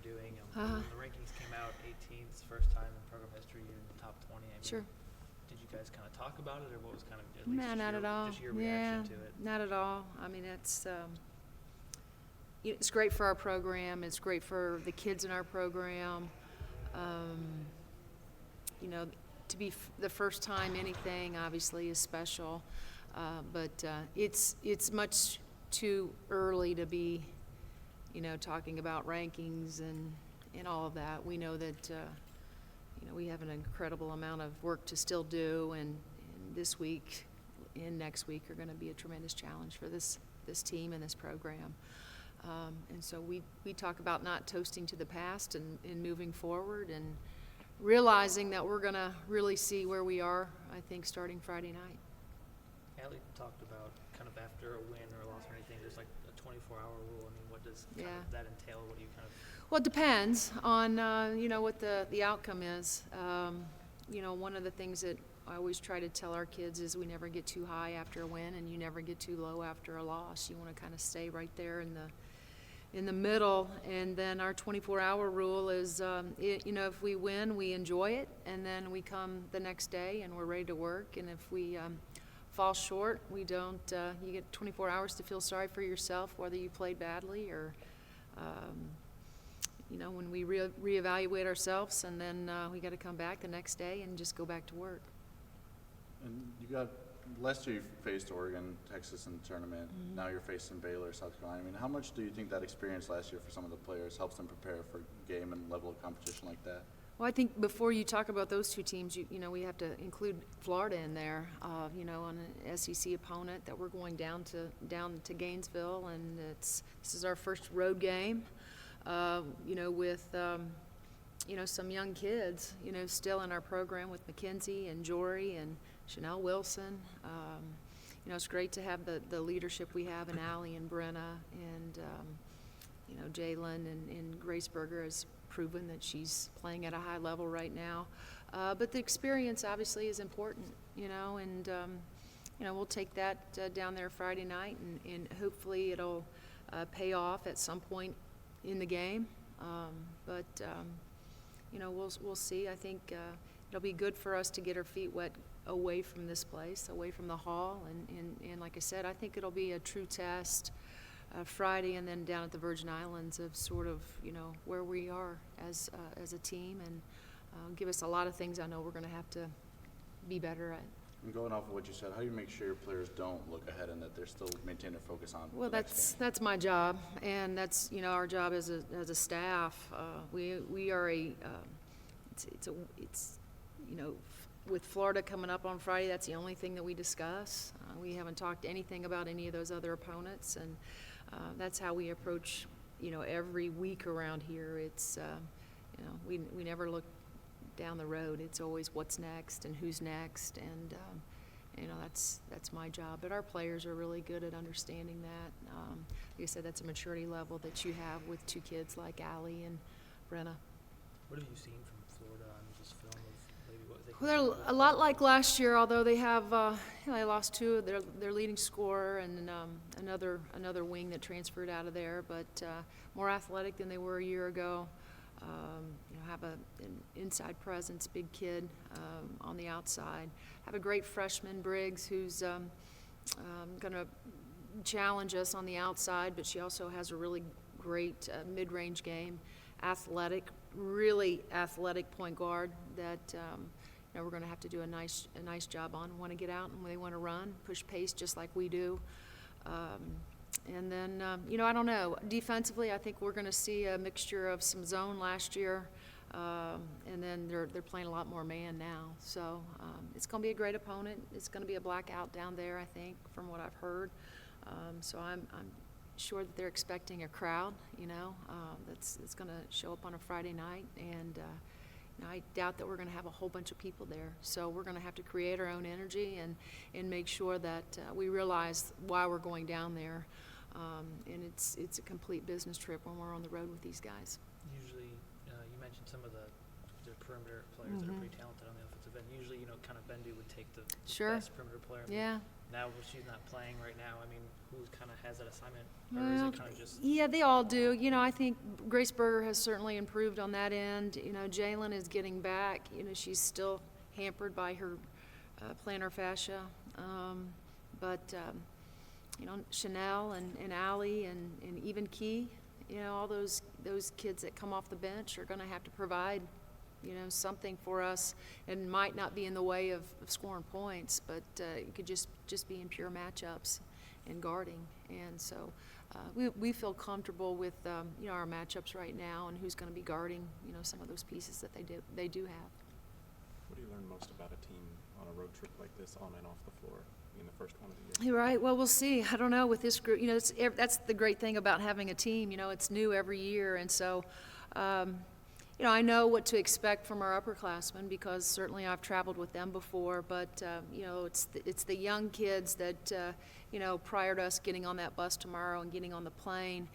doing. When the rankings came out, 18th, first time in program history, you're in the top 20. I mean, Sure. did you guys kind of talk about it, or what was kind of at least No, not at all. just your reaction to it? Not at all. I mean, it's great for our program. It's great for the kids in our program. You know, to be the first time anything obviously is special, but it's much too early to be, you know, talking about rankings and all of that. We know that you know, we have an incredible amount of work to still do, and this week and next week are going to be a tremendous challenge for this team and this program. And so we talk about not toasting to the past and moving forward and realizing that we're going to really see where we are, I think, starting Friday night. Allie talked about kind of after a win or a loss or anything, there's like a 24-hour rule. I mean, what does kind of that entail? What do you kind of... Well, it depends on, you know, what the outcome is. You know, one of the things that I always try to tell our kids is we never get too high after a win, and you never get too low after a loss. You want to kind of stay right there in the middle. And then our 24-hour rule is, you know, if we win, we enjoy it, and then we come the next day and we're ready to work. And if we fall short, we don't. You get 24 hours to feel sorry for yourself, whether you played badly or. You know, when we reevaluate ourselves, and then we got to come back the next day and just go back to work. And you got, last year you faced Oregon, Texas in the tournament. Mm-hmm. Now you're facing Baylor, South Carolina. I mean, how much do you think that experience last year for some of the players helps them prepare for game and level of competition like that? Well, I think before you talk about those two teams, you know, we have to include Florida in there. You know, on an SEC opponent that we're going down to Gainesville, and this is our first road game. You know, with, you know, some young kids, you know, still in our program with Mackenzie and Jory and Chanel Wilson. You know, it's great to have the leadership we have in Allie and Brenna, and, you know, Jalen and Grace Berger has proven that she's playing at a high level right now. But the experience obviously is important, you know, and, you know, we'll take that down there Friday night, and hopefully it'll pay off at some point in the game, but you know, we'll see. I think it'll be good for us to get our feet wet away from this place, away from the hall, and like I said, I think it'll be a true test Friday, and then down at the Virgin Islands of sort of, you know, where we are as a team, and give us a lot of things I know we're going to have to be better at. And going off of what you said, how do you make sure your players don't look ahead and that they're still maintaining their focus on? Well, that's my job, and that's, you know, our job as a staff. We are it's you know, with Florida coming up on Friday, that's the only thing that we discuss. We haven't talked anything about any of those other opponents, and that's how we approach, you know, every week around here. It's you know, we never look down the road. It's always what's next and who's next, and you know, that's my job. But our players are really good at understanding that. Like I said, that's a maturity level that you have with two kids like Allie and Brenna. What have you seen from Florida on just film of maybe what they can Well, they're a lot like last year, although they have you know, they lost two of their leading scorer and another wing that transferred out of there, but more athletic than they were a year ago. You know, have an inside presence, big kid on the outside. Have a great freshman, Briggs, who's going to challenge us on the outside, but she also has a really great mid-range game. Athletic, really athletic point guard that you know, we're going to have to do a nice job on. Want to get out and they want to run, push pace just like we do. And then, you know, I don't know. Defensively, I think we're going to see a mixture of some zone last year, and then they're playing a lot more man now. So it's going to be a great opponent. It's going to be a blackout down there, I think, from what I've heard. So I'm sure that they're expecting a crowd, you know, that's going to show up on a Friday night, and you know, I doubt that we're going to have a whole bunch of people there. So we're going to have to create our own energy and make sure that we realize why we're going down there. And it's a complete business trip when we're on the road with these guys. Usually, you mentioned some of the perimeter players that are pretty talented on the offensive end. Usually, you know, kind of Bendy would take the Sure. best perimeter player. Yeah. now she's not playing right now, I mean, who kind of has that assignment? Or is Well, it kind of just, yeah, they all do. You know, I think Grace Berger has certainly improved on that end. You know, Jalen is getting back. You know, she's still hampered by her plantar fascia. You know, Chanel and Allie and even Key, you know, all those kids that come off the bench are going to have to provide, you know, something for us, and might not be in the way of scoring points, but it could just be in pure matchups and guarding. And so we feel comfortable with, you know, our matchups right now and who's going to be guarding, you know, some of those pieces that they do have. What do you learn most about a team on a road trip like this, on and off the floor, in the first one of the year? You're right. Well, we'll see. I don't know with this group. You know, that's the great thing about having a team. You know, it's new every year, and so, you know, I know what to expect from our upperclassmen because certainly I've traveled with them before. But you know, it's the young kids that you know, prior to us getting on that bus tomorrow and getting on the plane,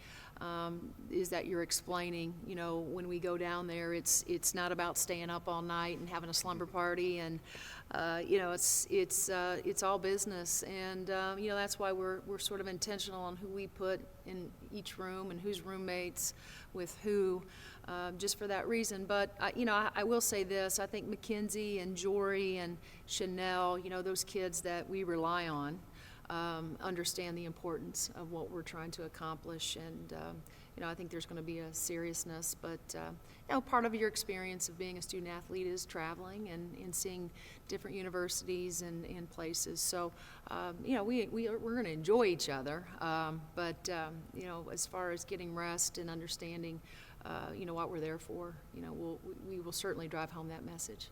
is that you're explaining. You know, when we go down there, it's not about staying up all night and having a slumber party, and you know, it's all business, and you know, that's why we're sort of intentional on who we put in each room and who's roommates with who, just for that reason. But you know, I will say this: I think Mackenzie and Jory and Chanel, you know, those kids that we rely on, understand the importance of what we're trying to accomplish, and you know, I think there's going to be a seriousness, but you know, part of your experience of being a student athlete is traveling and seeing different universities and places. So you know, we're going to enjoy each other, but you know, as far as getting rest and understanding you know, what we're there for, you know, we will certainly drive home that message.